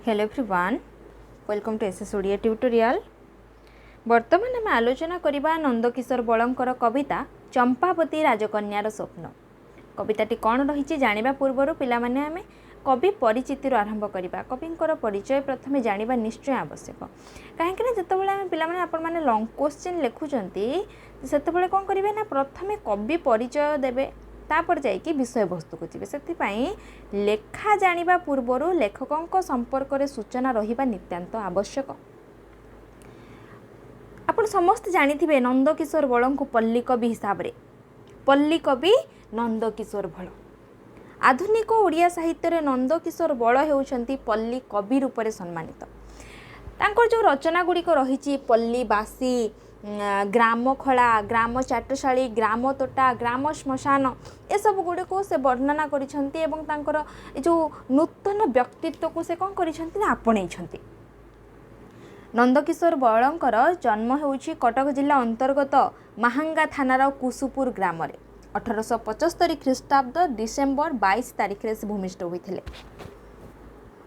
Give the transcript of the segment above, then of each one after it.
Hello everyone, welcome to SS Odia tutorial. वर्तमान आम आलोचना करबा नंदकिशोर बलंकर कविता चंपावती राजकन्यार स्वप्न। कविताटी कौन रही जानिबा पूर्वर पिला माने आमे कवि परिचितिर आरंभ करबा। कविंकर परिचय प्रथमे जानिबा निश्चय आवश्यक, कहीं जितेबाला आम पिला माने आपण माने लॉन्ग क्वेश्चन लिखुचंती सेतेबाला कौन करिवे ना प्रथमे कवि परिचय देबे, तापर जाइकी विषय वस्तु को जीवे। से लेखा जानिबा पूर्वर लेखकों संपर्क में सूचना रहिबा नित्यांत आवश्यक। आपण समस्त जानिथिबे नंदकिशोर बल को पल्ली कवि हिसाब रे पल्ली कवि नंदकिशोर बल। आधुनिक ओडिया साहित्य रे नंदकिशोर बल हेउछंती पल्ली कवि रूप से सम्मानित। तांकर जो रचना गुड़िक रही पल्ली बासी, ग्राम खला, ग्राम चाटशाली, ग्राम तोटा, ग्राम श्मशान, ए सब गुड़ को से वर्णना करिसेंती एवं तांकर जो नूतन व्यक्तित्व को से कौन करिसेंती ना आपणैछंती। नंदकिशोर बलंकर जन्म हेउछि कटक जिला अंतर्गत माहांगा थानार कुसुपुर ग्राम रे 1875 ख्रीष्टाब्द डिसेम्बर 22 तारिख रे से भूमिष्ठ होइथिले।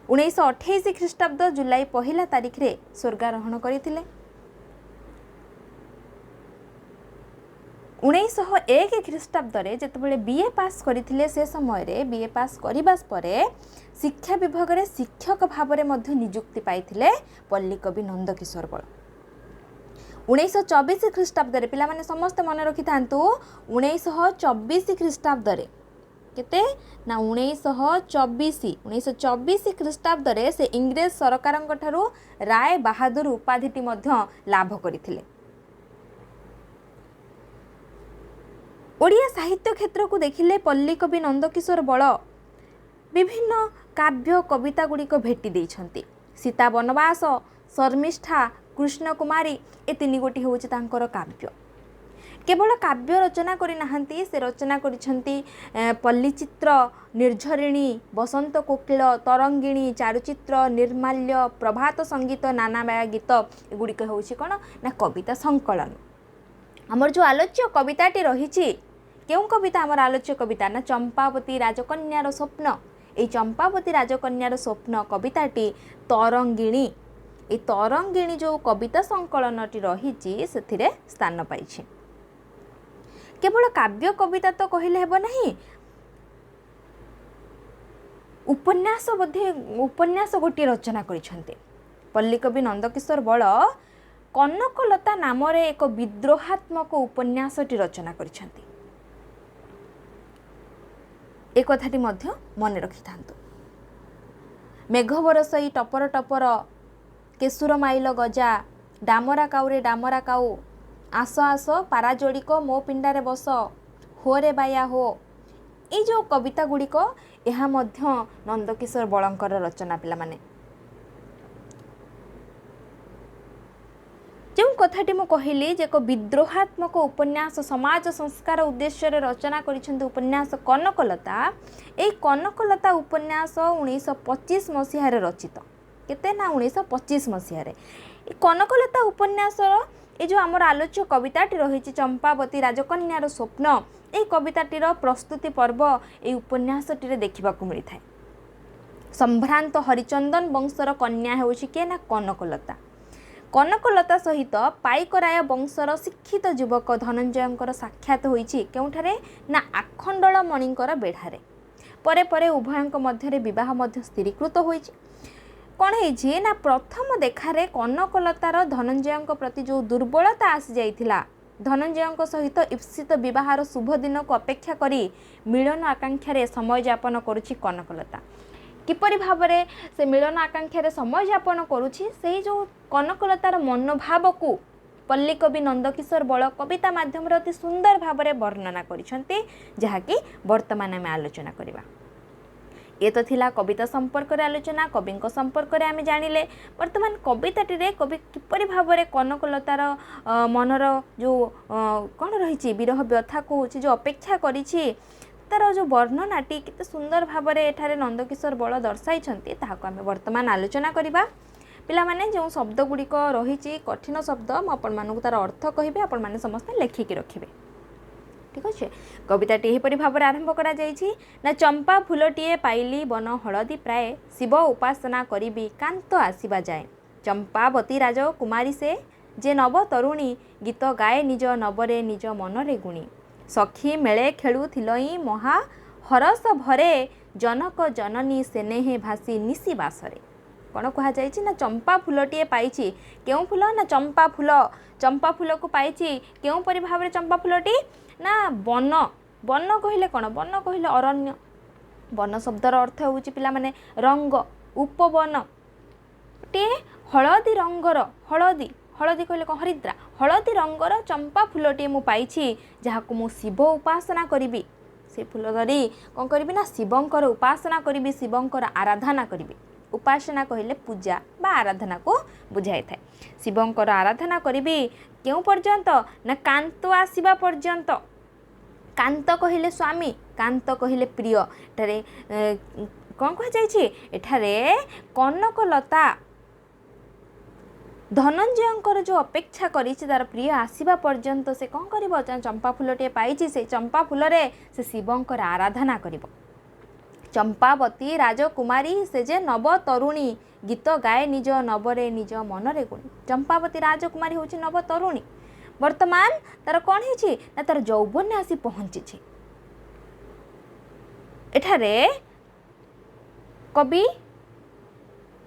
1928 ख्रीष्टाब्द जुलाई 1 तारिख रे स्वर्गारोहण करथिले। 1901 ख्रीष्टाब्द रे जेतेबेले बीए पास करथिले से समय रे बीए पास करिबास परे शिक्षा विभाग रे शिक्षक भाव रे मध्य नियुक्ति पाइथिले पल्ली कवि नंदकिशोर बल। 1924 ख्रीष्टाब्द रे पिला माने समस्त मन रखि थांतु 1924 ख्रीष्टाब्द रे केते ना 1924 ख्रीष्टाब्द रे से इंग्रेज सरकारंक ठारू राय बहादुर उपाधिटी मध्य लाभ करथिले। ओडिया साहित्य क्षेत्र को देखिले पल्ली कवि नंदकिशोर बल विभिन्न काव्य कविता गुड़िक भेटी देइछंती। सीता वनवास, शर्मिष्ठा, कृष्ण कुमारी ए तीन गोटी होउछि तांकर काव्य। केवल काव्य रचना करि नाहंती, से रचना करिछंती पल्ली चित्र, निर्झरिणी, बसंत कोकिल, तरंगिणी, चारुचित्र, निर्माल्य, प्रभात संगीत, नानाबाया गीत एगुड़िक होउछि कोन ना कविता संकलन। हमर जो आलोच्य कविताटी रही क्यों कविता आमर आलोच्य कविता ना चंपावती राजकन्यार स्वप्न। ये चंपावती राजकन्यार स्वप्न कविताटी तरंगिणी, ये तरंगिणी जो कविता संकलनटी रही से स्थान पाई। केवल काव्य कविता तो कहले हेब नहीं, उपन्यास उपन्यास गोटे रचना करिसेंते पल्ली कवि नंदकिशोर बल। कनकलता नाम रे एक विद्रोहात्मक उपन्यासटी रचना करिसेंती। एक कथाटी मध्य मन रखि थांतु। मेघ बरसई टपर टपर, केसुर माइल गजा, डामरा काउरे डामरा काउ, आस आस पारा जोड़िक मो पिंडारे बस, हो रे बाया हो। ये जो कविता गुड़िक यह मध्य नंदकिशोर बलंकर रचना पिला माने। जो कथाटी मु कहली जे एक विद्रोहात्मक उपन्यास समाज संस्कार उद्देश्य रे रचना करिसेंती उपन्यास कनकलता। ए कनकलता उपन्यास 1925 मसीह रे रचित। केते ना 1925 मसीह रे ए कनकलता उपन्यास ए जो आमर आलोच्य कविताटी रही चंपावती राजकन्यार स्वप्न, ए कविताटीर प्रस्तुति पर्व ए उपन्यासटी रे देखिबाकू मिलिथाय। संभ्रांत हरिचंदन वंशर कन्या हेउछि के ना कनकलता। कनकलता सहित पाइकराय वंशर शिक्षित युवक धनंजयंकर साक्षात होइछि केउठारे ना आखंडल मणिंकर बेढ़ारे। परे परे उभयंक मध्यरे विवाह मध्य स्थिरीकृत होइछि। कौन है ना प्रथम देखारे कनकलतार धनंजयंक प्रति जो दुर्बलता आसी जाइथिला, धनंजयंक सहित ईप्सित विवाहर शुभ दिन को अपेक्षा करी मिलन आकांक्षारे समय यापन करुछि कनकलता। किपरि भावरे से मिलन आकांक्षारे समय यापन करुछि से जो कनकलतार मनोभाव को पल्ली कवि नंदकिशोर बल कविता माध्यम अति सुंदर भावरे वर्णना करिसेंती, जहाँकि वर्तमान आम आलोचना करबा। ये तो थिला कविता संपर्क रे आलोचना, कवि संपर्क रे आमे जानिले। वर्तमान कविताटी रे कवि किपरि भावरे कनकलतार मनर जो कौन रही विरह व्यथा को जो अपेक्षा करिछि तार जो वर्णनाटी केते सुंदर भावरे एठारे नंदकिशोर बल दर्शाई ताहाको आमे वर्तमान आलोचना करिबा। पिला माने जो शब्द गुड़िक रही कठिन शब्द आपण मानक तार अर्थ कहिबे, आपण माने समस्त लेखिकी रखिबे। ठीक अच्छे कविताटी एहीपरि भाव आरंभ करा जाइछि ना चंपा फूलटीए पाइली बन हलदी प्राय शिव उपासना करी कांत आसीबा जाए चंपावती राजकुमारी से जे नव तरुणी गीत गाए निज नवरे निज मनरे गुणी सखी मेले खेलुथिलई महा हरस भरे जनक जननी सेनेहे भासी निशी बासरे कौन कह ना चंपा फूलटीए पाई क्यों फूल ना चंपा फूल को पाई क्यों परि भाव चंपा फूलटी ना वन वन कहले कौन वन कहले अरण्य वन शब्दर अर्थ हूँ पिला माने रंग उपवन टे हलदी रंगर हलदी हलदी कहले कौन हरिद्रा हलदी रंगर चंपा फूलटी मु पाई जहाँ मु शिव उपासना करी से फूल धरी कौन करी ना शिवंकर उपासना करी शिवंकर आराधना करी उपासना कहले पूजा बा आराधना को बुझाई थाए शिवंकर आराधना करी क्यों पर्यंत ना कांत आसीबा पर्यंत कांत कहले स्वामी कांत कहले प्रिय एठारे कौन कह जाइछि एठारे कनकलता धनंजयंकर जो अपेक्षा करी तार प्रिय आसीबा पर्यंत से कौन करिवो चंपा फूलटे पाई से चंपा फूल रे से शिवंकर आराधना करिवो चंपावती राजकुमारी से जे नव तरुणी गीत गाए निज नवरे निज मनरे गुणी चंपावती राजकुमारी होची नव तरुणी वर्तमान तार कौन है ना तार यौवन आसी पहुँची एठारे कवि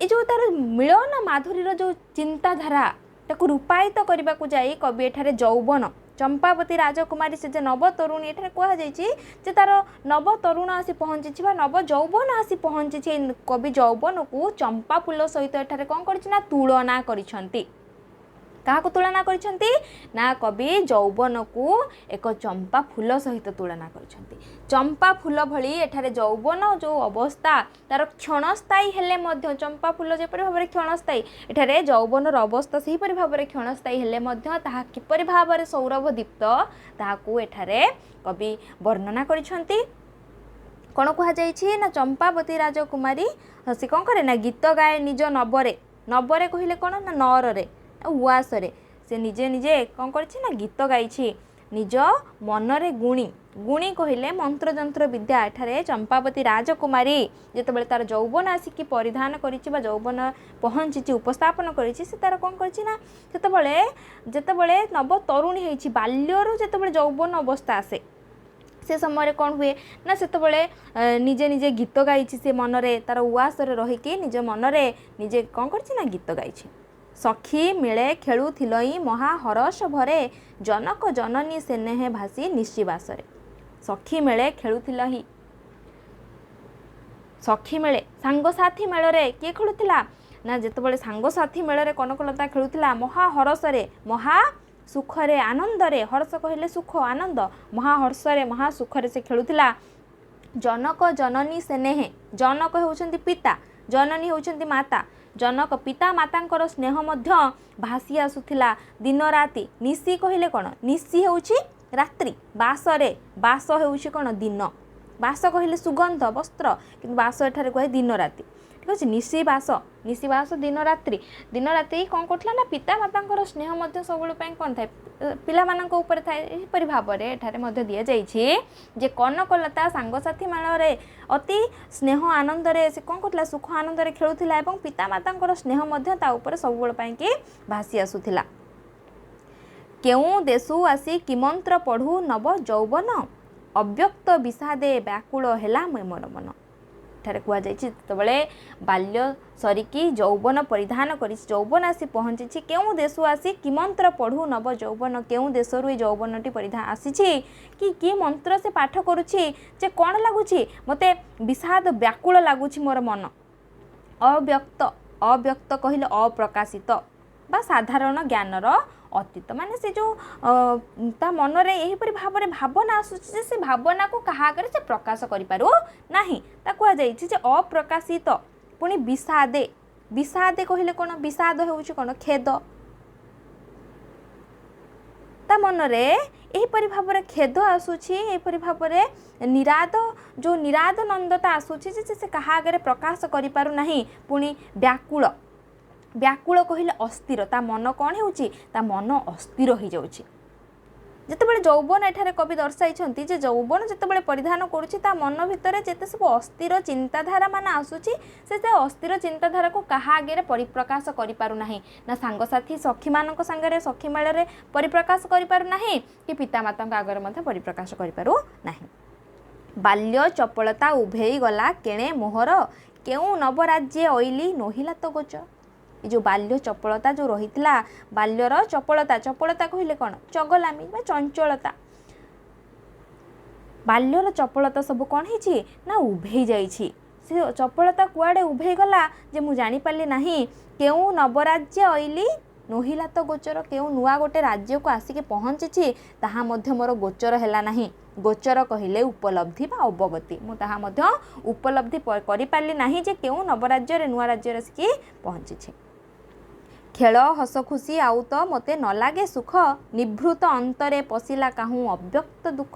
ये जो तार मिलन माधुरीर जो चिंताधारा ताकू रूपायित करने को जाई कवि एठारे यौवन चंपावती राजकुमारी से जे नव तरुणी एठारे कह जे तार नव तरुण आसी पहुँची नव यौवन आसी पहुँची कवि यौवन को चंपा फूल सहित एठारे कौन कर तुलना करिसेंती क्या तुलना करिसेंती ना कवि यौवन को एक चंपा फूल सहित तुलना करिसेंती चंपा फूल भली एठारे यौवन जो अवस्था तार क्षणस्थायी हेले मध्य चंपा फूल जेपरि भाव में क्षणस्थायी एठारे यौवनर अवस्था सेहीपरि भाव में क्षणस्थायी हेले मध्य ताहा किपरि भाव में सौरभ दीप्त ताहाकू एठारे कवि वर्णना करिसेंती कौन कह जाइछि ना चंपावती राजकुमारी से कौन करे ना गीत गाए निज नवरे नवरे कहले कौन ना नरे उआसरे से निजे निजे कौन करछि ना गीत गाइछि निज मनरे गुणी गुणी कहले मंत्र जंत्र विद्या एठारे चंपावती राजकुमारी जेतेबेले तार यौवन आसिकी परिधान करिछि बा यौवन पहुँची उपस्थापन करिछि से तार कौन करछि ना जेतेबेले नव तरुणी हेछि बाल्यरू जेतेबेले यौवन अवस्था आसे से समय कौन हुए ना सेतबेले निजे निजे गीत गाइछि से मनरे तार उआसरे रहिकी निज मनरे निजे कौन करछि ना गीत गाइछि सखी मिले खेलुथिलई महा हरस भरे जनक जननी सेनेहे भासी निशिबासरे सखी मेले खेलुथिलही सखी मेले सांगसाथी मेलरे किए खेलुथिला ना जेतेबेले सांगसाथी मेलरे कनकलता खेलुथिला महा हरसरे महा सुखरे आनंदरे हर्ष कहले सुख आनंद महा हर्षरे महा सुखरे से खेलुथिला जनक जननी सेनेहे जनक होउछंती पिता जननी होउछंती माता जनक पिता मातांकर स्नेह मध्य भासी आसुथिला दिन राति निशी कहले कौन निशी होउछि रात्रि बासरे बास होउछि कौन दिन बास कहले सुगंध वस्त्र कि बास एठारे कहे दिन राति ठीक अच्छे निशी बास दिन राति कौन करथिला ना पिता मातांकर स्नेह मध्य सबुल कौन थाए पिला मानक ऊपर थाए एहिपरि भाव में एठारे मध्य दिया जाइछि जे कनकलता सांगसाथी मेलरे अति स्नेह आनंदरे से कौन करथिला सुख आनंदरे खेलुथिला एवं पिता मातांकर स्नेह मध्य ता ऊपर सबुल कि भासी आसुथिला केउ देशु आसी किमंत्र पढ़ू नव यौवन अव्यक्त विषादे व्याकुल हेला मोर मन एठारे कह जाते बाल्य सरिकी यौवन परिधान कर यौवन आसी पहुँची केउ देशु आसी किमंत्र पढ़ू नव यौवन केउ देशरू यौवनटी परिधान आसी कि मंत्र से पाठ करुछि जे कौन लगुच मते विषाद व्याकुल लगुच मोर मन अव्यक्त अव्यक्त कहले अप्रकाशित बा साधारण ज्ञानर अतीत माने से जो ता मनरे एहीपरि भाव में भावना आसुछि से भावना को कहा आगे से प्रकाश करिपारू नाही ता कह जाइछि जे अप्रकाशित पुणी विषादे विषादे कहले कोन विषाद होउछि कोन खेद ता मनरे एहीपरि भाव में खेद आसुछि एहीपरि भाव में निराद जो निराद नंदता आसुछि से कहा आगे प्रकाश करिपारू नाही पुणी व्याकुल व्याकुल कहले अस्थिर ता मन कौन होउछि ता मन अस्थिर हो जाउछि ଯେତେବେଳେ ଯୌବନ ଏଠାରେ କବି ଦର୍ଶାଇଛନ୍ତି ଯେ ଯୌବନ ଯେତେବେଳେ ପରିଧାନ କରୁଛି ତା ମନ ଭିତରେ ଯେତେ ସବୁ ଅସ୍ଥିର ଚିନ୍ତାଧାରା ମାନେ ଆସୁଛି ସେ ଅସ୍ଥିର ଚିନ୍ତାଧାରାକୁ କାହା ଆଗରେ ପରିପ୍ରକାଶ କରିପାରୁନାହିଁ, ନା ସାଙ୍ଗସାଥୀ ସଖୀମାନଙ୍କ ସାଙ୍ଗରେ ସଖୀ ମେଳରେ ପରିପ୍ରକାଶ କରିପାରୁନାହିଁ କି ପିତାମାତାଙ୍କ ଆଗରେ ମଧ୍ୟ ପରିପ୍ରକାଶ କରିପାରୁନାହିଁ। ବାଲ୍ୟ ଚପଳତା ଉଭେଇ ଗଲା କେଣେ ମୋହର, କେଉଁ ନବରାଜ୍ୟେ ଅଇଲି ନୋହିଲା ତ ଗୋଚର। ଏ ଯେଉଁ ବାଲ୍ୟ ଚପଳତା ଯେଉଁ ରହିଥିଲା, ବାଲ୍ୟର ଚପଳତା, ଚପଳତା କହିଲେ କ'ଣ ଚଗଲାମି ବା ଚଞ୍ଚଳତା, ବାଲ୍ୟର ଚପଳତା ସବୁ କ'ଣ ହେଇଛି ନା ଉଭେଇ ଯାଇଛି। ସେ ଚପଳତା କୁଆଡ଼େ ଉଭେଇ ଗଲା ଯେ ମୁଁ ଜାଣିପାରିଲି ନାହିଁ। କେଉଁ ନବରାଜ୍ୟ ଅଇଲି ନୋହିଲା ତ ଗୋଚର, କେଉଁ ନୂଆ ଗୋଟେ ରାଜ୍ୟକୁ ଆସିକି ପହଞ୍ଚିଛି ତାହା ମଧ୍ୟ ମୋର ଗୋଚର ହେଲା ନାହିଁ। ଗୋଚର କହିଲେ ଉପଲବ୍ଧି ବା ଅବଗତି, ମୁଁ ତାହା ମଧ୍ୟ ଉପଲବ୍ଧି କରିପାରିଲି ନାହିଁ ଯେ କେଉଁ ନବରାଜ୍ୟରେ ନୂଆ ରାଜ୍ୟରେ ଆସିକି ପହଞ୍ଚିଛି। ଖେଳ ହସ ଖୁସି ଆଉ ତ ମୋତେ ନ ଲାଗେ ସୁଖ, ନିଭୃତ ଅନ୍ତରେ ପଶିଲା କାହୁଁ ଅବ୍ୟକ୍ତ ଦୁଃଖ।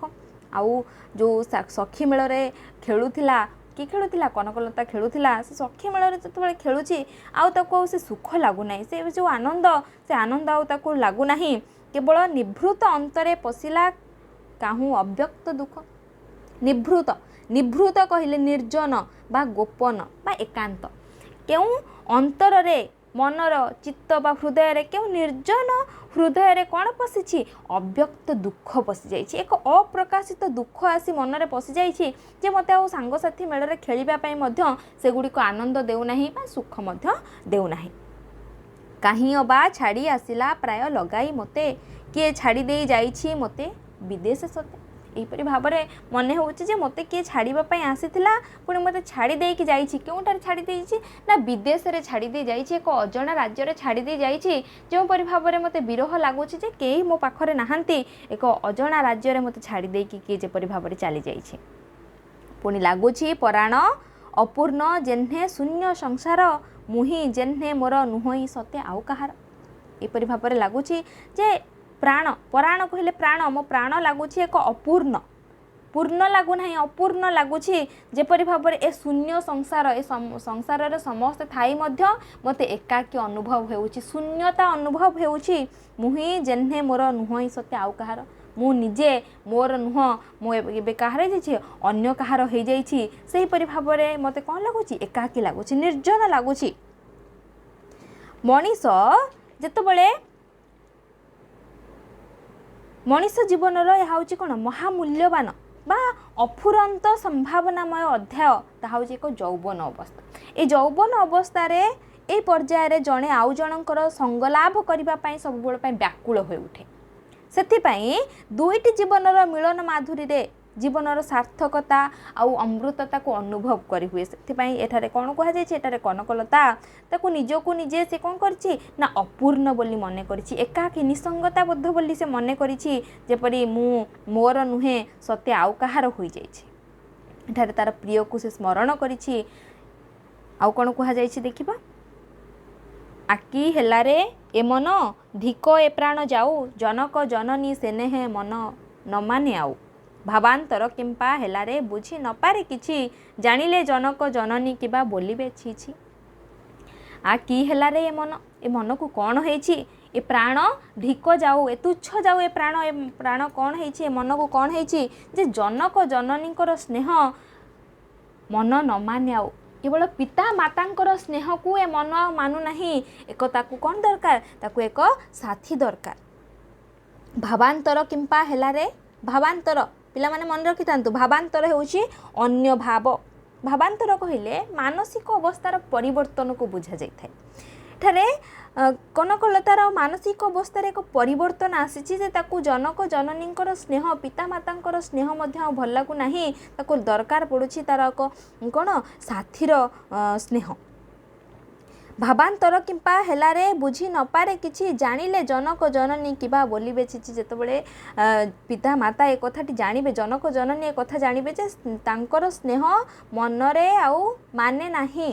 ଆଉ ଯେଉଁ ସଖୀ ମେଳରେ ଖେଳୁଥିଲା, କିଏ ଖେଳୁଥିଲା କନକଲତା ଖେଳୁଥିଲା, ସେ ସଖୀ ମେଳରେ ଯେତେବେଳେ ଖେଳୁଛି ଆଉ ତାକୁ ଆଉ ସେ ସୁଖ ଲାଗୁନାହିଁ, ସେ ଯେଉଁ ଆନନ୍ଦ ସେ ଆନନ୍ଦ ଆଉ ତାକୁ ଲାଗୁନାହିଁ। କେବଳ ନିଭୃତ ଅନ୍ତରେ ପଶିଲା କାହୁଁ ଅବ୍ୟକ୍ତ ଦୁଃଖ। ନିଭୃତ, ନିଭୃତ କହିଲେ ନିର୍ଜନ ବା ଗୋପନ ବା ଏକାନ୍ତ। କେଉଁ ଅନ୍ତରରେ ମନର ଚିତ୍ତ ବା ହୃଦୟରେ କେଉଁ ନିର୍ଜନ ହୃଦୟରେ କ'ଣ ପଶିଛି ଅବ୍ୟକ୍ତ ଦୁଃଖ ପଶିଯାଇଛି, ଏକ ଅପ୍ରକାଶିତ ଦୁଃଖ ଆସି ମନରେ ପଶିଯାଇଛି ଯେ ମୋତେ ଆଉ ସାଙ୍ଗସାଥି ମେଳରେ ଖେଳିବା ପାଇଁ ମଧ୍ୟ ସେଗୁଡ଼ିକ ଆନନ୍ଦ ଦେଉନାହିଁ ବା ସୁଖ ମଧ୍ୟ ଦେଉନାହିଁ। କାହିଁ ଅବା ଛାଡ଼ି ଆସିଲା ପ୍ରାୟ ଲଗାଇ ମୋତେ, କିଏ ଛାଡ଼ି ଦେଇ ଯାଇଛି ମୋତେ ବିଦେଶ ସତେ। ଏହିପରି ଭାବରେ ମନେ ହେଉଛି ଯେ ମୋତେ କିଏ ଛାଡ଼ିବା ପାଇଁ ଆସିଥିଲା ପୁଣି ମୋତେ ଛାଡ଼ି ଦେଇକି ଯାଇଛି। କେଉଁଠାରେ ଛାଡ଼ି ଦେଇଛି ନା ବିଦେଶରେ ଛାଡ଼ି ଦେଇ ଯାଇଛି, ଏକ ଅଜଣା ରାଜ୍ୟରେ ଛାଡ଼ି ଦେଇ ଯାଇଛି। ଯେଉଁପରି ଭାବରେ ମୋତେ ବିରହ ଲାଗୁଛି ଯେ କେହି ମୋ ପାଖରେ ନାହାନ୍ତି, ଏକ ଅଜଣା ରାଜ୍ୟରେ ମୋତେ ଛାଡ଼ି ଦେଇକି କିଏ ଯେପରି ଭାବରେ ଚାଲିଯାଇଛି। ପୁଣି ଲାଗୁଛି ପରାଣ ଅପୂର୍ଣ୍ଣ ଯେହ୍ନେ ଶୂନ୍ୟ ସଂସାର, ମୁହିଁ ଯେହ୍ନେ ମୋର ନୁହଁଇ ସତେ ଆଉ କାହାର। ଏପରି ଭାବରେ ଲାଗୁଛି ଯେ ପ୍ରାଣ, ପରାଣ କହିଲେ ପ୍ରାଣ, ମୋ ପ୍ରାଣ ଲାଗୁଛି ଏକ ଅପୂର୍ଣ୍ଣ, ପୂର୍ଣ୍ଣ ଲାଗୁନାହିଁ, ଅପୂର୍ଣ୍ଣ ଲାଗୁଛି। ଯେପରି ଭାବରେ ଏ ଶୂନ୍ୟ ସଂସାର, ଏ ସଂସାରରେ ସମସ୍ତେ ଥାଇ ମଧ୍ୟ ମୋତେ ଏକାକୀ ଅନୁଭବ ହେଉଛି, ଶୂନ୍ୟତା ଅନୁଭବ ହେଉଛି। ମୁହିଁ ଯେହ୍ନେ ମୋର ନୁହଁଇ ସତେ ଆଉ କାହାର, ମୁଁ ନିଜେ ମୋର ନୁହଁ, ମୁଁ ଏବେ କାହାର ହେଇଯାଇଛି ଅନ୍ୟ କାହାର ହେଇଯାଇଛି। ସେହିପରି ଭାବରେ ମୋତେ କ'ଣ ଲାଗୁଛି ଏକାକୀ ଲାଗୁଛି, ନିର୍ଜନ ଲାଗୁଛି। ମଣିଷ ଯେତେବେଳେ ମଣିଷ ଜୀବନର ଏହା ହେଉଛି କ'ଣ ମହାମୂଲ୍ୟବାନ ବା ଅଫୁରନ୍ତ ସମ୍ଭାବନାମୟ ଅଧ୍ୟାୟ, ତାହା ହେଉଛି ଏକ ଯୌବନ ଅବସ୍ଥା। ଏ ଯୌବନ ଅବସ୍ଥାରେ এই ପର୍ଯ୍ୟାୟରେ ଜଣେ ଆଉ ଜଣଙ୍କର ସଙ୍ଗଲାଭ କରିବା ପାଇଁ ସବୁବେଳେ ପାଇଁ ବ୍ୟାକୁଳ ହୋଇ ଉଠେ। ସେଥିପାଇଁ ଦୁଇଟି ଜୀବନର ମିଳନ ମାଧୁରୀରେ ଜୀବନର ସାର୍ଥକତା ଆଉ ଅମୃତତାକୁ ଅନୁଭବ କରିହୁଏ। ସେଥିପାଇଁ ଏଠାରେ କ'ଣ କୁହାଯାଇଛି, ଏଠାରେ କନକଲତା ତାକୁ ନିଜକୁ ନିଜେ ସେ କ'ଣ କରିଛି ନା ଅପୂର୍ଣ୍ଣ ବୋଲି ମନେ କରିଛି, ଏକାକୀ ନିସଙ୍ଗତା ବୋଧ ବୋଲି ସେ ମନେ କରିଛି, ଯେପରି ମୁଁ ମୋର ନୁହେଁ ସତେ ଆଉ କାହାର ହୋଇଯାଇଛି। ଏଠାରେ ତାର ପ୍ରିୟକୁ ସେ ସ୍ମରଣ କରିଛି। ଆଉ କ'ଣ କୁହାଯାଇଛି ଦେଖିବା, ଆକି ହେଲାରେ ଏ ମନ ଧିକ ଏ ପ୍ରାଣ ଯାଉ, ଜନକ ଜନନୀ ସେନେହେ ମନ ନ ମାନେ ଆଉ। ଭାବାନ୍ତର କିମ୍ପା ହେଲାରେ ବୁଝି ନପାରେ କିଛି, ଜାଣିଲେ ଜନକ ଜନନୀ କିବା ବୋଲିବେ ଛି ଛି। କି ହେଲାରେ ଏ ମନ, ଏ ମନକୁ କ'ଣ ହେଇଛି, ଏ ପ୍ରାଣ ଧିକ ଯାଉ, ଏ ତୁଚ୍ଛ ଯାଉ, ଏ ପ୍ରାଣ କ'ଣ ହେଇଛି, ଏ ମନକୁ କ'ଣ ହେଇଛି ଯେ ଜନକ ଜନନୀଙ୍କର ସ୍ନେହ ମନ ନ ମାନେ ଆଉ। କେବଳ ପିତା ମାତାଙ୍କର ସ୍ନେହକୁ ଏ ମନ ଆଉ ମାନୁନାହିଁ, ଏକ ତାକୁ କ'ଣ ଦରକାର, ତାକୁ ଏକ ସାଥୀ ଦରକାର। ଭାବାନ୍ତର କିମ୍ପା ହେଲାରେ, ଭାବାନ୍ତର ପିଲାମାନେ ମନେ ରଖିଥାନ୍ତୁ, ଭାବାନ୍ତର ହେଉଛି ଅନ୍ୟ ଭାବ। ଭାବାନ୍ତର କହିଲେ ମାନସିକ ଅବସ୍ଥାର ପରିବର୍ତ୍ତନକୁ ବୁଝାଯାଇଥାଏ। ଏଠାରେ କନକଲତାର ମାନସିକ ଅବସ୍ଥାରେ ଏକ ପରିବର୍ତ୍ତନ ଆସିଛି ଯେ ତାକୁ ଜନକ ଜନନୀଙ୍କର ସ୍ନେହ, ପିତାମାତାଙ୍କର ସ୍ନେହ ମଧ୍ୟ ଆଉ ଭଲ ଲାଗୁନାହିଁ, ତାକୁ ଦରକାର ପଡ଼ୁଛି ତାର ଏକ କ'ଣ ସାଥୀର ସ୍ନେହ। ଭାବାନ୍ତର କିମ୍ପା ହେଲାରେ ବୁଝି ନପାରେ କିଛି, ଜାଣିଲେ ଜନକ ଜନନୀ କିବା ବୋଲିବେ ଛିଛି। ଯେତେବେଳେ ପିତା ମାତା ଏ କଥାଟି ଜାଣିବେ, ଜନକ ଜନନୀ ଏ କଥା ଜାଣିବେ ଯେ ତାଙ୍କର ସ୍ନେହ ମନରେ ଆଉ ମାନେ ନାହିଁ,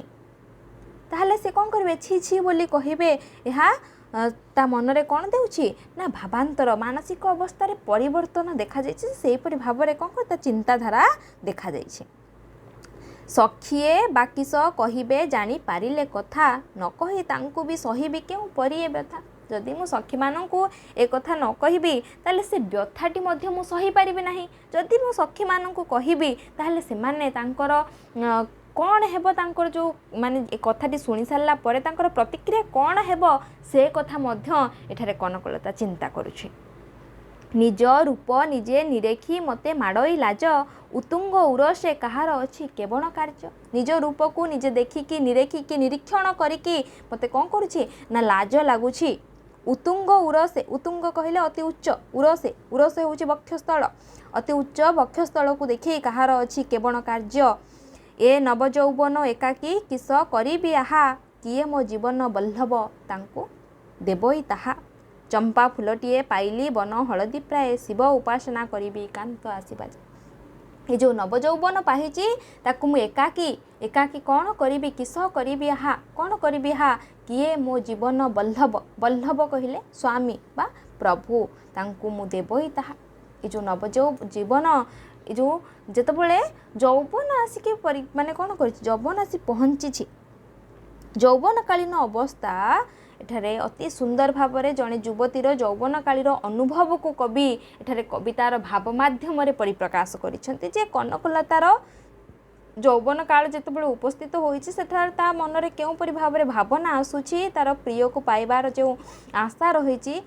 ତାହେଲେ ସେ କ'ଣ କରିବେ, ଛି ଛି ବୋଲି କହିବେ। ଏହା ତା ମନରେ କ'ଣ ଦେଉଛି ନା ଭାବାନ୍ତର, ମାନସିକ ଅବସ୍ଥାରେ ପରିବର୍ତ୍ତନ ଦେଖାଯାଇଛି। ସେହିପରି ଭାବରେ କ'ଣ ତା ଚିନ୍ତାଧାରା ଦେଖାଯାଇଛି। ସଖିଏ ବାକିସ କହିବେ ଜାଣିପାରିଲେ କଥା, ନ କହି ତାଙ୍କୁ ବି ସହିବି କେଉଁ ପରି ଏ ବ୍ୟଥା। जदि मु सखी मानू एक कथा न कहबी ताले से व्यथाटी मध्य मु सही पारिबे नाही जदि मु सखी मानू कहबी ताले से माने तांकर कौन हेबो तांकर जो माने ए कथाटी सुनी सारला परे तांकर प्रतिक्रिया कौन हेबो से कथा मध्य एठारे कनकलता चिंता करुछि। निज रूप निजे निरेखी मते माड़ई लाज उतुंग उरसे कहार अछि केवल कार्य। निज रूप को निजे देखिकी निरेखिकी निरीक्षण करिकी मते कौन करुछि ना लाज लागुछि। उतुंग उरसे उतुंग कहले अति उच्च उरसे उरसे होछि वक्षस्थल अति उच्च वक्षस्थल को देखि कहार अछि केवल कार्य। ए नवजौवन एकाकी किस करिबि आहा किए मो जीवन बल्लभ तांको देबई ताहा। चंपा फूलटीए पाइली बन हलदी प्राय शिव उपासना करिबि कांत आसीबा। ये जो नवजौवन पाहिची ताकू मु एकाकी एकाकी कौन करिबि किस करिबि आहा कौन करिबि आहा किए मो जीवन बल्लभ बल्लभ कहले स्वामी बा प्रभु तांकू मु देबई ताहा। ये जो जीवन ये जो जेतबेले यौवन आसिके माने कौन कर यौवन आसी पहुँची यौवनकालीन अवस्था एठारे अति सुंदर भावरे जड़े युवतीर यौवनकालीर अनुभव को कवि एठारे कवितार भाव माध्यम परिप्रकाश करिसेंति जे कनकलतार यौवन काल जेतबेले उपस्थित होइछि सेठार ता मनरे केउ परि भावरे भावना आसुछि तार प्रिय को पाइबार जो आशा रहिछि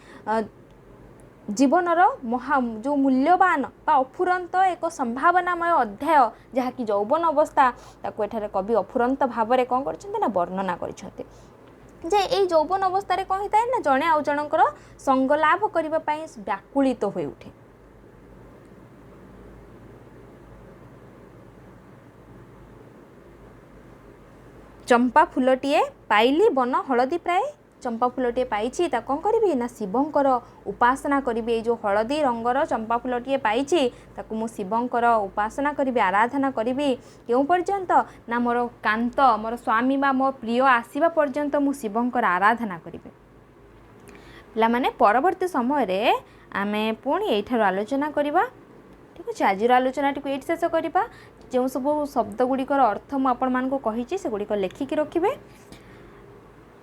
जीवनर महा जो मूल्यवान बा अफुरंत एक संभावनामय अध्याय जहाँकि यौवन अवस्था ताको एठारे कवि अफुरंत भावरे कौन करछन्ते ना वर्णना करछन्ते जे ए यौवन अवस्था कौन होता है ना जड़े आउ जनकर संग लाभ करने व्याकुलित हो उठे। चंपा फूलटीए पाइली बन हलदी प्राय चंपा फूलटीए पाइछि ता कौन करी ना शिवंकर उपासना करी जो हलदी रंगर चंपा फूलटीए पाइछि ताकू मु शिवंकर उपासना करी आराधना करी क्यों पर्यंत ना मोर कांत मोर स्वामी बा मो प्रिय आसीबा पर्यंत मु शिवंकर आराधना करी। पिलामाने परवर्ती समय रे आमे पुणी एठार आलोचना करिबा। ठीक अच्छे आज आलोचना टी ये शेष करवा जो सब शब्द गुड़िकर अर्थ मुझे आपण मानक कही से गुड़िक लेखिकी रखिए।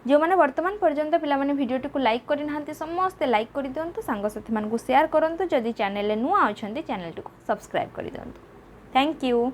जो मैंने वर्तमान पर्यंत पिला माने वीडियोटी को लाइक करना समस्ते लाइक कर दिंतु सांगसाथी मानक शेयर करूँ जदि चैनल नुआ अच्छा चैनल को सब्सक्राइब कर दिंतु। Thank you.